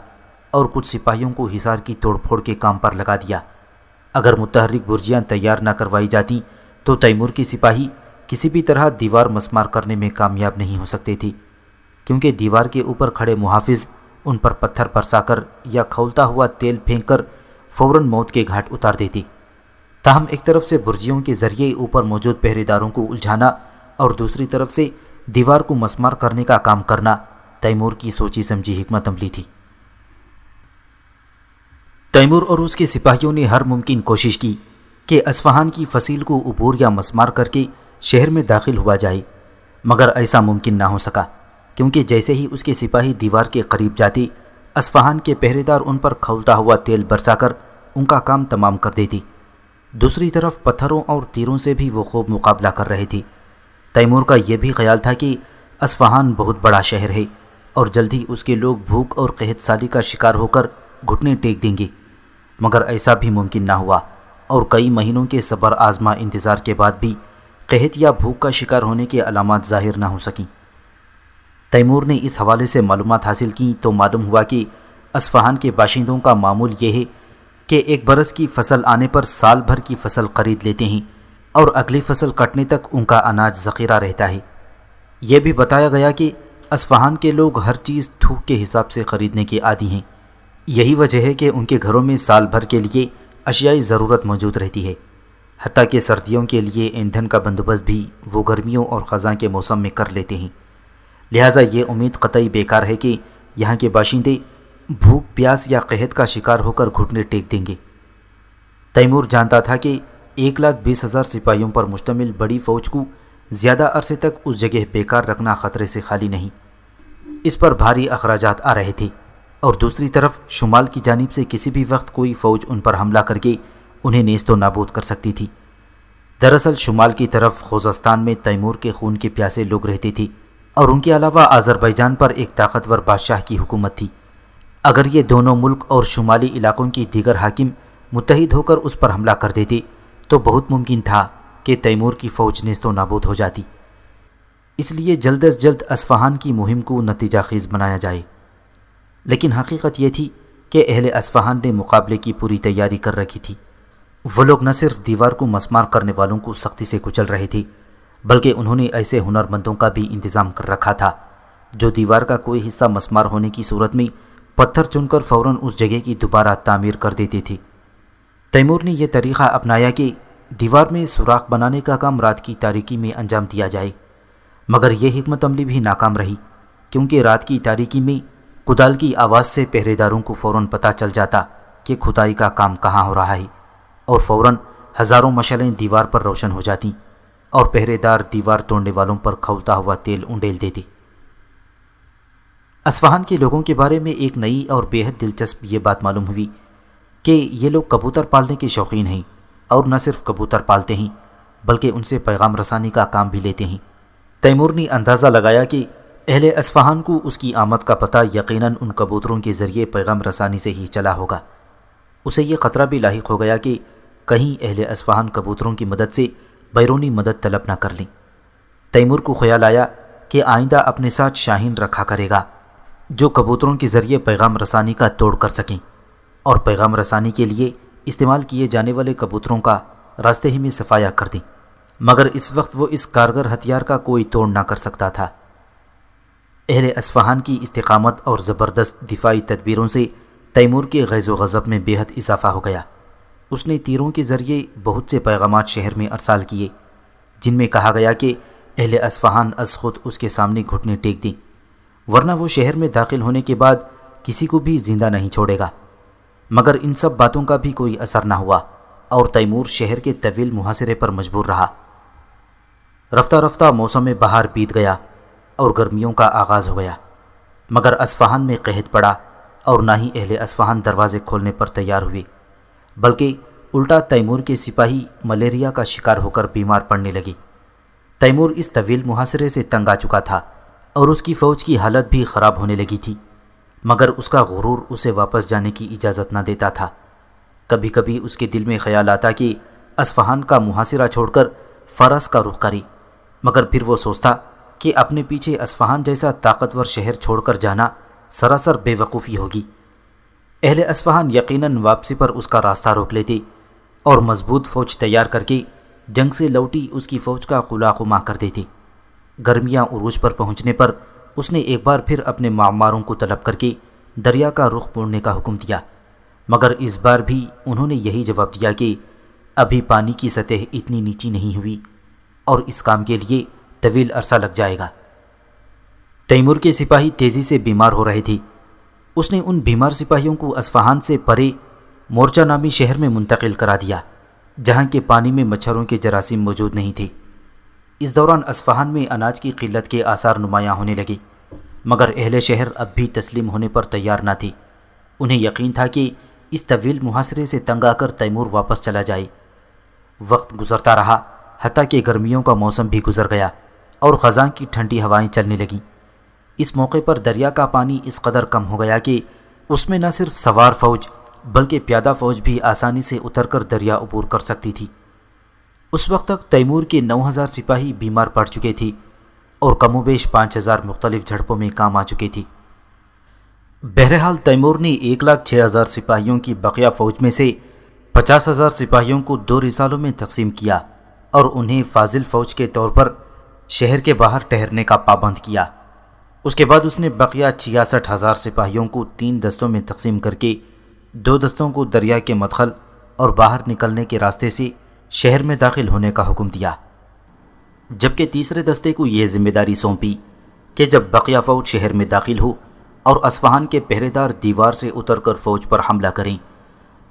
اور کچھ سپاہیوں کو حصار کی توڑ پھوڑ کے کام پر لگا دیا۔ اگر متحرک برجیاں تیار نہ کروائی جاتی تو تیمور کی سپاہی کسی بھی طرح دیوار مسمار کرنے میں کامیاب نہیں ہو سکتے تھے، کیونکہ دیوار کے اوپر کھڑے محافظ ان پر پتھر برسا کر یا کھولتا ہوا تیل پھینک کر فوراً موت کے گھاٹ اتار دیتے۔ تاہم ایک طرف سے برجیوں کے ذریعے اوپر موجود پہرے داروں کو الجھانا اور دوسری طرف سے دیوار کو مسمار کرنے کا کام کرنا تیمور کی سوچی سمجھی حکمت عملی تھی۔ تیمور اور اس کے سپاہیوں نے ہر ممکن کوشش کی کہ اصفہان کی فصیل کو عبور یا مسمار کر کے شہر میں داخل ہوا جائے، مگر ایسا ممکن نہ ہو سکا، کیونکہ جیسے ہی اس کے سپاہی دیوار کے قریب جاتے، اصفہان کے پہرے دار ان پر کھولتا ہوا تیل برسا کر ان کا کام تمام کر دیتی۔ دوسری طرف پتھروں اور تیروں سے بھی وہ خوب مقابلہ کر رہے تھے۔ تیمور کا یہ بھی خیال تھا کہ اصفہان بہت بڑا شہر ہے اور جلد ہی اس کے لوگ بھوک اور قحط سالی کا شکار ہو کر گھٹنے ٹیک دیں گے، مگر ایسا بھی ممکن نہ ہوا، اور کئی مہینوں کے صبر آزما انتظار کے بعد بھی قحط یا بھوک کا شکار ہونے کے علامات ظاہر نہ ہو سکیں۔ تیمور نے اس حوالے سے معلومات حاصل کیں تو معلوم ہوا کہ اصفہان کے باشندوں کا معمول یہ ہے کہ ایک برس کی فصل آنے پر سال بھر کی فصل خرید لیتے ہیں اور اگلی فصل کٹنے تک ان کا اناج ذخیرہ رہتا ہے۔ یہ بھی بتایا گیا کہ اصفہان کے لوگ ہر چیز تھوک کے حساب سے خریدنے کے عادی ہیں۔ یہی وجہ ہے کہ ان کے گھروں میں سال بھر کے لیے اشیائی ضرورت موجود رہتی ہے، حتیٰ کہ سردیوں کے لیے ایندھن کا بندوبست بھی وہ گرمیوں اور خزاں کے موسم میں کر لیتے ہیں۔ لہٰذا یہ امید قطعی بیکار ہے کہ یہاں کے باشندے بھوک پیاس یا قحط کا شکار ہو کر گھٹنے ٹیک دیں گے۔ تیمور جانتا تھا کہ 1,20,000 سپاہیوں پر مشتمل بڑی فوج کو زیادہ عرصے تک اس جگہ بیکار رکھنا خطرے سے خالی نہیں، اس پر بھاری اخراجات آ رہے تھے، اور دوسری طرف شمال کی جانب سے کسی بھی وقت کوئی فوج ان پر حملہ کر کے انہیں نیست و نابود کر سکتی تھی۔ دراصل شمال کی طرف خوزستان میں تیمور کے خون کے پیاسے لوگ رہتے تھے، اور ان کے علاوہ آذربائیجان پر ایک طاقتور بادشاہ کی حکومت تھی۔ اگر یہ دونوں ملک اور شمالی علاقوں کی دیگر حاکم متحد ہو کر اس پر حملہ کر دیتے تو بہت ممکن تھا کہ تیمور کی فوج نیست و نابود ہو جاتی۔ اس لیے جلد از جلد اصفہان کی مہم کو نتیجہ خیز بنایا جائے۔ لیکن حقیقت یہ تھی کہ اہل اصفہان نے مقابلے کی پوری تیاری کر رکھی تھی۔ وہ لوگ نہ صرف دیوار کو مسمار کرنے والوں کو سختی سے کچل رہے تھے، بلکہ انہوں نے ایسے ہنرمندوں کا بھی انتظام کر رکھا تھا جو دیوار کا کوئی حصہ مسمار ہونے کی صورت میں پتھر چن کر فوراً اس جگہ کی دوبارہ تعمیر کر دیتے تھے۔ تیمور نے یہ طریقہ اپنایا کہ دیوار میں سوراخ بنانے کا کام رات کی تاریکی میں انجام دیا جائے، مگر یہ حکمت عملی بھی ناکام رہی، کیونکہ رات کی تاریکی میں کدال کی آواز سے پہرے داروں کو فوراً پتہ چل جاتا کہ کھدائی کا کام کہاں ہو رہا ہے، اور فوراً ہزاروں مشعلیں دیوار پر روشن ہو جاتیں اور پہرے دار دیوار توڑنے والوں پر کھولتا ہوا تیل انڈیل دیتے۔ اصفہان کے لوگوں کے بارے میں ایک نئی اور بے حد دلچسپ یہ بات معلوم ہوئی کہ یہ لوگ کبوتر پالنے کے شوقین ہیں، اور نہ صرف کبوتر پالتے ہیں بلکہ ان سے پیغام رسانی کا کام بھی لیتے ہیں۔ تیمور نے اندازہ لگایا کہ اہل اصفہان کو اس کی آمد کا پتہ یقیناً ان کبوتروں کے ذریعے پیغام رسانی سے ہی چلا ہوگا۔ اسے یہ خطرہ بھی لاحق ہو گیا کہ کہیں اہل اصفہان کبوتروں کی مدد سے بیرونی مدد طلب نہ کر لیں۔ تیمور کو خیال آیا کہ آئندہ اپنے ساتھ شاہین رکھا کرے گا جو کبوتروں کے ذریعے پیغام رسانی کا توڑ کر سکیں، اور پیغام رسانی کے لیے استعمال کیے جانے والے کبوتروں کا راستے ہی میں صفایا کر دیں، مگر اس وقت وہ اس کارگر ہتھیار کا کوئی توڑ نہ کر سکتا تھا۔ اہل اصفہان کی استقامت اور زبردست دفاعی تدبیروں سے تیمور کے غیظ و غضب میں بے حد اضافہ ہو گیا۔ اس نے تیروں کے ذریعے بہت سے پیغامات شہر میں ارسال کیے، جن میں کہا گیا کہ اہل اصفہان از خود اس کے سامنے گھٹنے ٹیک دیں، ورنہ وہ شہر میں داخل ہونے کے بعد کسی کو بھی زندہ نہیں چھوڑے گا۔ مگر ان سب باتوں کا بھی کوئی اثر نہ ہوا، اور تیمور شہر کے طویل محاصرے پر مجبور رہا۔ رفتہ رفتہ موسم بہار بیت گیا اور گرمیوں کا آغاز ہو گیا، مگر اصفہان میں قحط پڑا، اور نہ ہی اہل اصفہان دروازے کھولنے پر تیار ہوئے، بلکہ الٹا تیمور کے سپاہی ملیریا کا شکار ہو کر بیمار پڑنے لگے۔ تیمور اس طویل محاصرے سے تنگ آ چکا تھا، اور اس کی فوج کی حالت بھی خراب ہونے لگی تھی، مگر اس کا غرور اسے واپس جانے کی اجازت نہ دیتا تھا۔ کبھی کبھی اس کے دل میں خیال آتا کہ اصفہان کا محاصرہ چھوڑ کر فارس کا رخ کرے، مگر پھر وہ سوچتا کہ اپنے پیچھے اصفہان جیسا طاقتور شہر چھوڑ کر جانا سراسر بے وقوفی ہوگی۔ اہل اصفہان یقیناً واپسی پر اس کا راستہ روک لیتے اور مضبوط فوج تیار کر کے جنگ سے لوٹی اس کی فوج کا خلا خما کر دیتے۔ گرمیاں عروج پر پہنچنے پر اس نے ایک بار پھر اپنے معماروں کو طلب کر کے دریا کا رخ موڑنے کا حکم دیا، مگر اس بار بھی انہوں نے یہی جواب دیا کہ ابھی پانی کی سطح اتنی نیچی نہیں ہوئی اور اس کام کے لیے طویل عرصہ لگ جائے گا۔ تیمور کے سپاہی تیزی سے بیمار ہو رہے تھے۔ اس نے ان بیمار سپاہیوں کو اصفہان سے پرے مورچہ نامی شہر میں منتقل کرا دیا، جہاں کے پانی میں مچھروں کے جراثیم موجود نہیں تھے۔ اس دوران اصفہان میں اناج کی قلت کے آثار نمایاں ہونے لگے، مگر اہل شہر اب بھی تسلیم ہونے پر تیار نہ تھے۔ انہیں یقین تھا کہ اس طویل محاصرے سے تنگ آ کر تیمور واپس چلا جائے۔ وقت گزرتا رہا، حتیٰ کہ گرمیوں کا موسم بھی گزر گیا اور خزاں کی ٹھنڈی ہوائیں چلنے لگیں۔ اس موقع پر دریا کا پانی اس قدر کم ہو گیا کہ اس میں نہ صرف سوار فوج بلکہ پیادہ فوج بھی آسانی سے اتر کر دریا عبور کر سکتی تھی۔ اس وقت تک تیمور کے 9000 سپاہی بیمار پڑ چکے تھے اور کم و بیش 5000 مختلف جھڑپوں میں کام آ چکے تھے۔ بہرحال تیمور نے 1,06,000 سپاہیوں کی بقیہ فوج میں سے 50,000 سپاہیوں کو 2 رسالوں میں تقسیم کیا اور انہیں فاضل فوج کے طور پر شہر کے باہر ٹھہرنے کا پابند کیا۔ اس کے بعد اس نے بقیہ 66,000 سپاہیوں کو 3 دستوں میں تقسیم کر کے 2 دستوں کو دریا کے مدخل اور باہر نکلنے کے راستے سے شہر میں داخل ہونے کا حکم دیا، جبکہ تیسرے دستے کو یہ ذمہ داری سونپی کہ جب بقیہ فوج شہر میں داخل ہو اور اصفہان کے پہرے دار دیوار سے اتر کر فوج پر حملہ کریں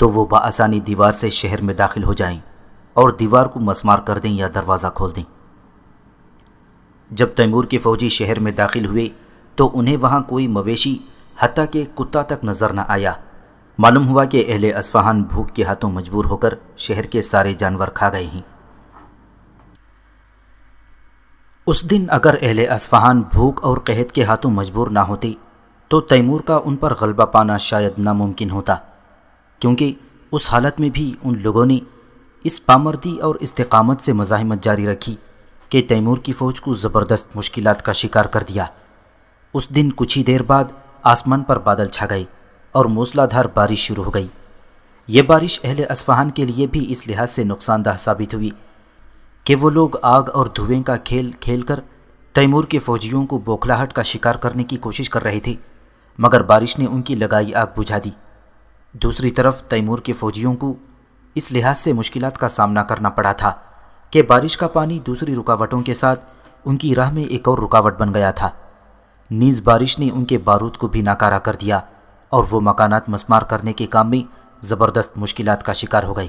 تو وہ بآسانی دیوار سے شہر میں داخل ہو جائیں اور دیوار کو مسمار کر دیں یا دروازہ کھول دیں۔ جب تیمور کے فوجی شہر میں داخل ہوئے تو انہیں وہاں کوئی مویشی حتیٰ کہ کتا تک نظر نہ آیا۔ معلوم ہوا کہ اہل اصفہان بھوک کے ہاتھوں مجبور ہو کر شہر کے سارے جانور کھا گئے ہیں۔ اس دن اگر اہل اصفہان بھوک اور قحط کے ہاتھوں مجبور نہ ہوتے تو تیمور کا ان پر غلبہ پانا شاید ناممکن ہوتا، کیونکہ اس حالت میں بھی ان لوگوں نے اس پامردی اور استقامت سے مزاحمت جاری رکھی کہ تیمور کی فوج کو زبردست مشکلات کا شکار کر دیا۔ اس دن کچھ ہی دیر بعد آسمان پر بادل چھا گئے اور موسلا دھار بارش شروع ہو گئی۔ یہ بارش اہل اصفہان کے لیے بھی اس لحاظ سے نقصان دہ ثابت ہوئی کہ وہ لوگ آگ اور دھوئیں کا کھیل کھیل کر تیمور کے فوجیوں کو بوکھلاہٹ کا شکار کرنے کی کوشش کر رہے تھے، مگر بارش نے ان کی لگائی آگ بجھا دی۔ دوسری طرف تیمور کے فوجیوں کو اس لحاظ سے مشکلات کا سامنا کرنا پڑا تھا کہ بارش کا پانی دوسری رکاوٹوں کے ساتھ ان کی راہ میں ایک اور رکاوٹ بن گیا تھا۔ نیز بارش نے ان کے بارود کو بھی ناکارہ کر دیا اور وہ مکانات مسمار کرنے کے کام میں زبردست مشکلات کا شکار ہو گئے۔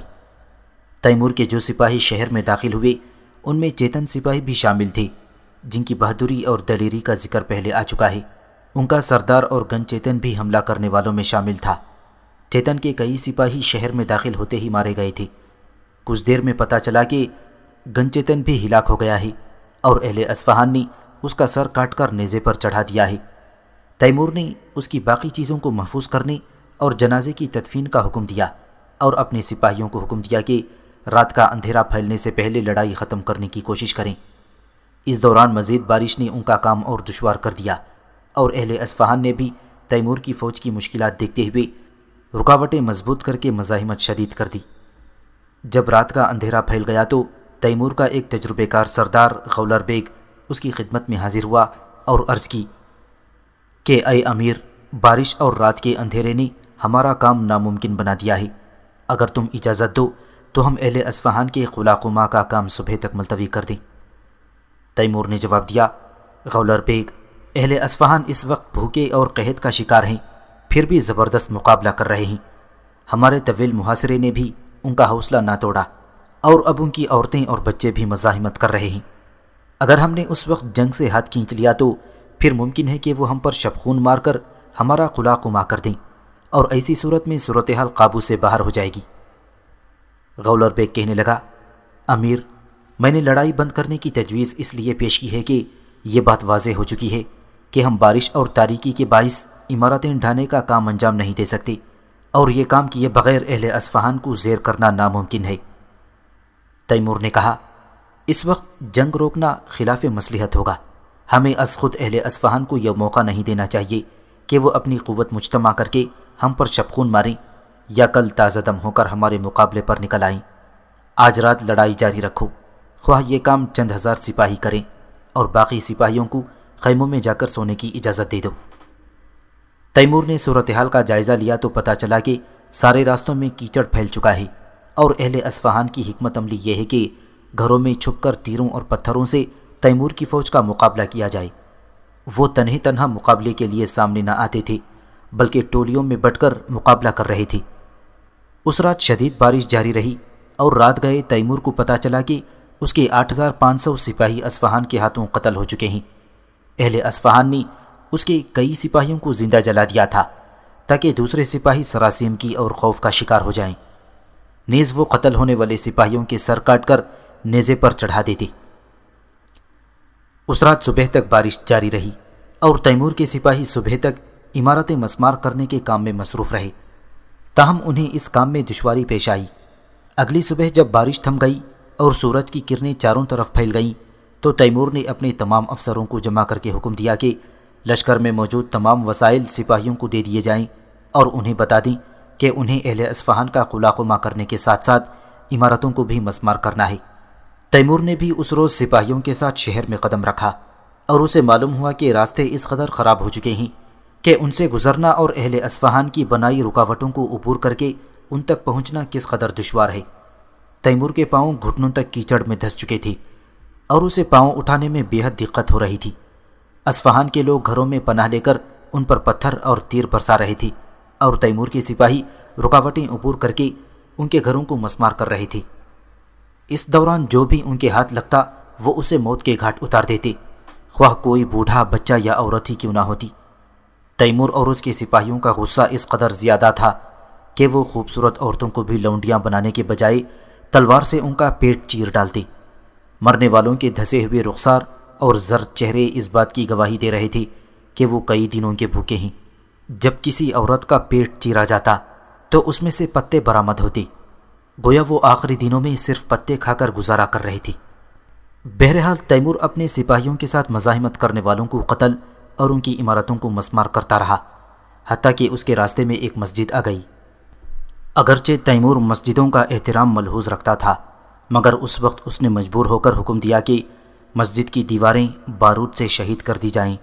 تیمور کے جو سپاہی شہر میں داخل ہوئے ان میں چیتن سپاہی بھی شامل تھے، جن کی بہادری اور دلیری کا ذکر پہلے آ چکا ہے۔ ان کا سردار اور گن چیتن بھی حملہ کرنے والوں میں شامل تھا۔ چیتن کے کئی سپاہی شہر میں داخل ہوتے ہی مارے گئے تھے۔ کچھ دیر میں پتہ چلا کہ گن چیتن بھی ہلاک ہو گیا ہے اور اہل اصفہان نے اس کا سر کاٹ کر نیزے پر چڑھا دیا ہے۔ تیمور نے اس کی باقی چیزوں کو محفوظ کرنے اور جنازے کی تدفین کا حکم دیا اور اپنے سپاہیوں کو حکم دیا کہ رات کا اندھیرا پھیلنے سے پہلے لڑائی ختم کرنے کی کوشش کریں۔ اس دوران مزید بارش نے ان کا کام اور دشوار کر دیا اور اہل اصفہان نے بھی تیمور کی فوج کی مشکلات دیکھتے ہوئے رکاوٹیں مضبوط کر کے مزاحمت شدید کر دی۔ جب رات کا اندھیرا پھیل گیا تو تیمور کا ایک تجربے کار سردار غولر بیگ اس کی خدمت میں حاضر ہوا اور عرض کی کہ اے امیر، بارش اور رات کے اندھیرے نے ہمارا کام ناممکن بنا دیا ہے۔ اگر تم اجازت دو تو ہم اہل اصفہان کے قلاقمہ کا کام صبح تک ملتوی کر دیں۔ تیمور نے جواب دیا، غولر بیگ، اہل اصفہان اس وقت بھوکے اور قحط کا شکار ہیں، پھر بھی زبردست مقابلہ کر رہے ہیں۔ ہمارے طویل محاصرے نے بھی ان کا حوصلہ نہ توڑا اور اب ان کی عورتیں اور بچے بھی مزاحمت کر رہے ہیں۔ اگر ہم نے اس وقت جنگ سے ہاتھ کھینچ لیا تو پھر ممکن ہے کہ وہ ہم پر شبخون مار کر ہمارا قلاقمہ کر دیں اور ایسی صورت میں صورتحال قابو سے باہر ہو جائے گی۔ غولر بیگ کہنے لگا، امیر، میں نے لڑائی بند کرنے کی تجویز اس لیے پیش کی ہے کہ یہ بات واضح ہو چکی ہے کہ ہم بارش اور تاریکی کے باعث عمارتیں ڈھانے کا کام انجام نہیں دے سکتے اور یہ کام کیے بغیر اہل اصفہان کو زیر کرنا ناممکن ہے۔ تیمور نے کہا، اس وقت جنگ روکنا خلاف مصلحت ہوگا۔ ہمیں از خود اہل اصفہان کو یہ موقع نہیں دینا چاہیے کہ وہ اپنی قوت مجتمع کر کے ہم پر شبخون ماریں یا کل تازہ دم ہو کر ہمارے مقابلے پر نکل آئیں۔ آج رات لڑائی جاری رکھو، خواہ یہ کام چند ہزار سپاہی کریں اور باقی سپاہیوں کو خیموں میں جا کر سونے کی اجازت دے دو۔ تیمور نے صورتحال کا جائزہ لیا تو پتہ چلا کہ سارے راستوں میں کیچڑ پھیل چکا ہے اور اہل اصفہان کی حکمت عملی یہ ہے کہ گھروں میں چھپ کر تیروں اور پتھروں سے تیمور کی فوج کا مقابلہ کیا جائے۔ وہ تنہے تنہا مقابلے کے لیے سامنے نہ آتے تھے بلکہ ٹولیوں میں بٹ کر مقابلہ کر رہے تھے۔ اس رات شدید بارش جاری رہی اور رات گئے تیمور کو پتہ چلا کہ اس کے 8500 سپاہی اصفہان کے ہاتھوں قتل ہو چکے ہیں۔ اہل اصفہان نے اس کے کئی سپاہیوں کو زندہ جلا دیا تھا تاکہ دوسرے سپاہی سراسیمگی اور خوف کا شکار ہو جائیں۔ نیز وہ قتل ہونے والے سپاہیوں کے سر کاٹ کر نیزے پر چڑھا دیتے۔ اس رات صبح تک بارش جاری رہی اور تیمور کے سپاہی صبح تک عمارتیں مسمار کرنے کے کام میں مصروف رہے، تاہم انہیں اس کام میں دشواری پیش آئی۔ اگلی صبح جب بارش تھم گئی اور سورج کی کرنیں چاروں طرف پھیل گئیں تو تیمور نے اپنے تمام افسروں کو جمع کر کے حکم دیا کہ لشکر میں موجود تمام وسائل سپاہیوں کو دے دیے جائیں اور انہیں بتا دیں کہ انہیں اہل اصفہان کا قلع قمع کرنے کے ساتھ ساتھ عمارتوں کو بھی مسمار کرنا ہے۔ تیمور نے بھی اس روز سپاہیوں کے ساتھ شہر میں قدم رکھا اور اسے معلوم ہوا کہ راستے اس قدر خراب ہو چکے ہیں کہ ان سے گزرنا اور اہل اصفہان کی بنائی رکاوٹوں کو عبور کر کے ان تک پہنچنا کس قدر دشوار ہے۔ تیمور کے پاؤں گھٹنوں تک کیچڑ میں دھس چکے تھے اور اسے پاؤں اٹھانے میں بے حد دقت ہو رہی تھی۔ اصفہان کے لوگ گھروں میں پناہ لے کر ان پر پتھر اور تیر برسا رہے تھے اور تیمور کے سپاہی رکاوٹیں عبور کر کے ان کے گھروں کو مسمار کر رہے تھے۔ اس دوران جو بھی ان کے ہاتھ لگتا وہ اسے موت کے گھاٹ اتار دیتے، خواہ کوئی بوڑھا بچہ یا عورت ہی کیوں نہ ہوتی۔ تیمور اور اس کے سپاہیوں کا غصہ اس قدر زیادہ تھا کہ وہ خوبصورت عورتوں کو بھی لونڈیاں بنانے کے بجائے تلوار سے ان کا پیٹ چیر ڈالتے۔ مرنے والوں کے دھسے ہوئے رخسار اور زرد چہرے اس بات کی گواہی دے رہے تھے کہ وہ کئی دنوں کے بھوکے ہیں۔ جب کسی عورت کا پیٹ چیرا جاتا تو اس میں سے پتے برآمد ہوتے، گویا وہ آخری دنوں میں صرف پتے کھا کر گزارا کر رہے تھے۔ بہرحال تیمور اپنے سپاہیوں کے ساتھ مزاحمت کرنے والوں کو قتل اور ان کی عمارتوں کو مسمار کرتا رہا، حتیٰ کہ اس کے راستے میں ایک مسجد آ گئی۔ اگرچہ تیمور مسجدوں کا احترام ملحوظ رکھتا تھا، مگر اس وقت اس نے مجبور ہو کر حکم دیا کہ مسجد کی دیواریں بارود سے شہید کر دی جائیں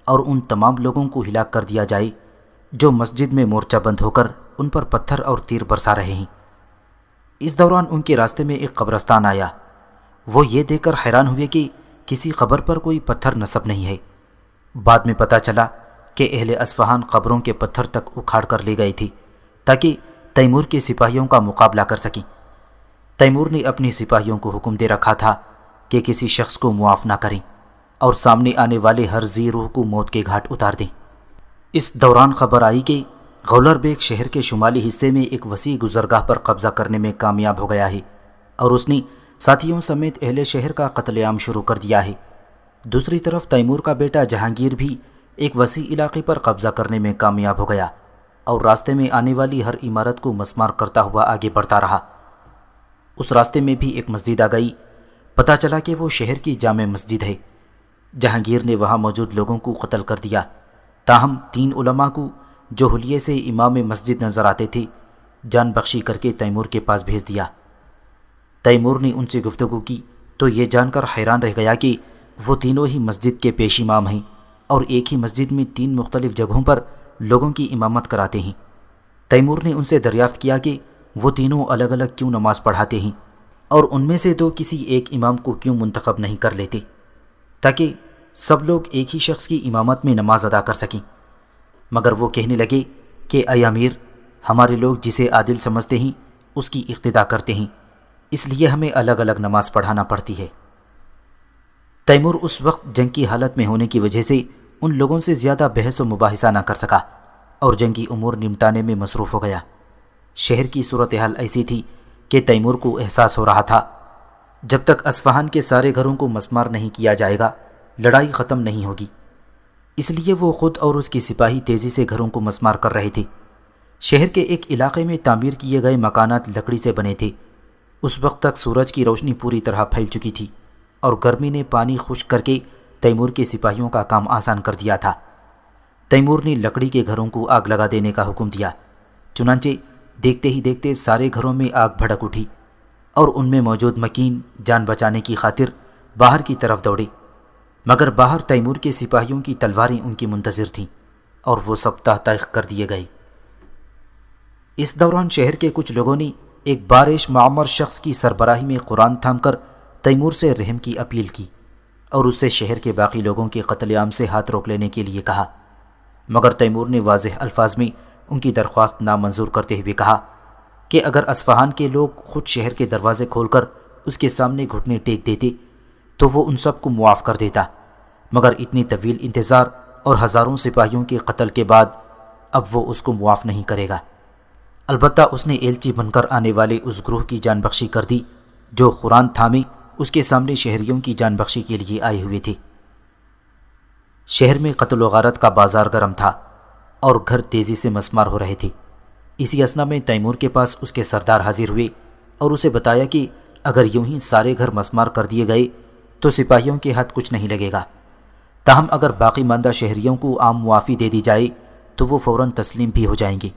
اور ان تمام لوگوں کو ہلاک کر دیا جائے جو مسجد میں مورچہ بند ہو کر ان پر پتھر اور تیر برسا رہے ہیں۔ اس دوران ان کے راستے میں ایک قبرستان آیا۔ وہ یہ دیکھ کر حیران ہوئے کہ کسی قبر پر کوئی پتھر نصب نہیں ہے۔ بعد میں پتہ چلا کہ اہل اصفہان قبروں کے پتھر تک اکھاڑ کر لے گئے تھے تاکہ تیمور کے سپاہیوں کا مقابلہ کر سکیں۔ تیمور نے اپنی سپاہیوں کو حکم دے رکھا تھا کہ کسی شخص کو معاف نہ کریں اور سامنے آنے والے ہر ذی روح کو موت کے گھاٹ اتار دیں۔ اس دوران خبر آئی کہ غولر بیگ شہر کے شمالی حصے میں ایک وسیع گزرگاہ پر قبضہ کرنے میں کامیاب ہو گیا ہے اور اس نے ساتھیوں سمیت اہل شہر کا قتل عام شروع کر دیا ہے۔ دوسری طرف تیمور کا بیٹا جہانگیر بھی ایک وسیع علاقے پر قبضہ کرنے میں کامیاب ہو گیا اور راستے میں آنے والی ہر عمارت کو مسمار کرتا ہوا آگے بڑھتا رہا۔ اس راستے میں بھی ایک مسجد آ گئی۔ پتہ چلا کہ وہ شہر کی جامع مسجد ہے۔ جہانگیر نے وہاں موجود لوگوں کو قتل کر دیا، تاہم 3 علماء کو جو حلیے سے امام مسجد نظر آتے تھے جان بخشی کر کے تیمور کے پاس بھیج دیا۔ تیمور نے ان سے گفتگو کی تو یہ جان کر حیران رہ گیا کہ وہ تینوں ہی مسجد کے پیش امام ہیں اور ایک ہی مسجد میں 3 مختلف جگہوں پر لوگوں کی امامت کراتے ہیں۔ تیمور نے ان سے دریافت کیا کہ وہ تینوں الگ الگ کیوں نماز پڑھاتے ہیں اور ان میں سے 2 کسی ایک امام کو کیوں منتخب نہیں کر لیتے تاکہ سب لوگ ایک ہی شخص کی امامت میں نماز ادا کر سکیں۔ مگر وہ کہنے لگے کہ اے امیر، ہمارے لوگ جسے عادل سمجھتے ہیں اس کی اقتدا کرتے ہیں، اس لیے ہمیں الگ الگ نماز پڑھانا پڑتی ہے۔ تیمور اس وقت جنگ کی حالت میں ہونے کی وجہ سے ان لوگوں سے زیادہ بحث و مباحثہ نہ کر سکا اور جنگی امور نمٹانے میں مصروف ہو گیا۔ شہر کی صورتحال ایسی تھی کہ تیمور کو احساس ہو رہا تھا جب تک اصفہان کے سارے گھروں کو مسمار نہیں کیا جائے گا لڑائی ختم نہیں ہوگی۔ اس لیے وہ خود اور اس کی سپاہی تیزی سے گھروں کو مسمار کر رہے تھے۔ شہر کے ایک علاقے میں تعمیر کیے گئے مکانات لکڑی سے بنے تھے۔ اس وقت تک سورج کی روشنی پوری طرح پھیل چکی تھی اور گرمی نے پانی خشک کر کے تیمور کے سپاہیوں کا کام آسان کر دیا تھا۔ تیمور نے لکڑی کے گھروں کو آگ لگا دینے کا حکم دیا، چنانچہ دیکھتے ہی دیکھتے سارے گھروں میں آگ بھڑک اٹھی اور ان میں موجود مکین جان بچانے کی خاطر باہر کی طرف دوڑے، مگر باہر تیمور کے سپاہیوں کی تلواریں ان کی منتظر تھیں اور وہ سب تحت کر دیے گئے۔ اس دوران شہر کے کچھ لوگوں نے ایک بارش معمر شخص کی سربراہی میں قرآن تھام کر تیمور سے رحم کی اپیل کی اور اس سے شہر کے باقی لوگوں کے قتل عام سے ہاتھ روک لینے کے لیے کہا، مگر تیمور نے واضح الفاظ میں ان کی درخواست نامنظور کرتے ہوئے کہا کہ اگر اصفہان کے لوگ خود شہر کے دروازے کھول کر اس کے سامنے گھٹنے ٹیک دیتے تو وہ ان سب کو معاف کر دیتا، مگر اتنی طویل انتظار اور ہزاروں سپاہیوں کے قتل کے بعد اب وہ اس کو معاف نہیں کرے گا۔ البتہ اس نے ایلچی بن کر آنے والے اس گروہ کی جان بخشی کر دی جو قرآن تھامے اس کے سامنے شہریوں کی جان بخشی کے لیے آئے ہوئے تھے۔ شہر میں قتل و غارت کا بازار گرم تھا اور گھر تیزی سے مسمار ہو رہے تھے۔ اسی اثنا میں تیمور کے پاس اس کے سردار حاضر ہوئے اور اسے بتایا کہ اگر یوں ہی سارے گھر مسمار کر دیے گئے تو سپاہیوں کے ہاتھ کچھ نہیں لگے گا، تاہم اگر باقی ماندہ شہریوں کو عام معافی دے دی جائے تو وہ فوراً تسلیم بھی ہو جائیں گے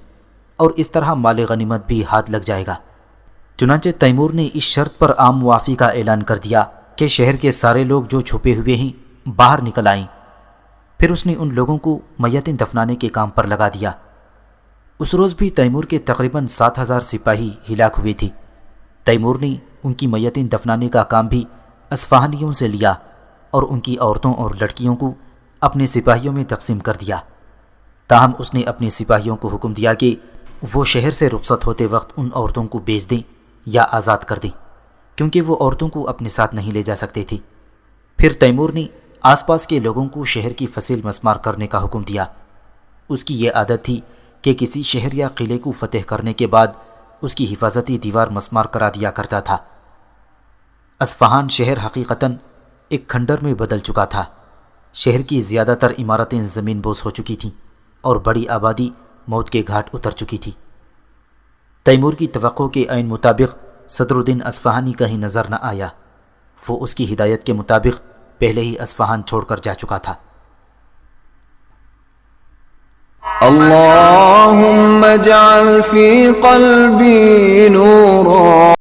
اور اس طرح مال غنیمت بھی ہاتھ لگ جائے گا۔ چنانچہ تیمور نے اس شرط پر عام معافی کا اعلان کر دیا کہ شہر کے سارے لوگ جو چھپے ہوئے ہیں باہر نکل آئیں۔ پھر اس نے ان لوگوں کو میتیں دفنانے کے کام پر لگا دیا۔ اس روز بھی تیمور کے تقریباً 7,000 سپاہی ہلاک ہوئے تھے۔ تیمور نے ان کی میتیں دفنانے کا کام بھی اصفہانیوں سے لیا اور ان کی عورتوں اور لڑکیوں کو اپنے سپاہیوں میں تقسیم کر دیا، تاہم اس نے اپنے سپاہیوں کو حکم دیا کہ وہ شہر سے رخصت ہوتے وقت ان عورتوں کو بیچ دیں یا آزاد کر دیں، کیونکہ وہ عورتوں کو اپنے ساتھ نہیں لے جا سکتے تھے۔ پھر تیمور نے آس پاس کے لوگوں کو شہر کی فصیل مسمار کرنے کا حکم دیا۔ اس کی یہ عادت تھی کہ کسی شہر یا قلعے کو فتح کرنے کے بعد اس کی حفاظتی دیوار مسمار کرا دیا کرتا تھا۔ اصفہان شہر حقیقتاً ایک کھنڈر میں بدل چکا تھا۔ شہر کی زیادہ تر عمارتیں زمین بوس ہو چکی تھیں اور بڑی آبادی موت کے گھاٹ اتر چکی تھی۔ تیمور کی توقع کے عین مطابق صدر الدین اصفہانی کہیں نظر نہ آیا۔ وہ اس کی ہدایت کے مطابق پہلے ہی اصفہان چھوڑ کر جا چکا تھا۔ اللهم اجعل في قلبي نورا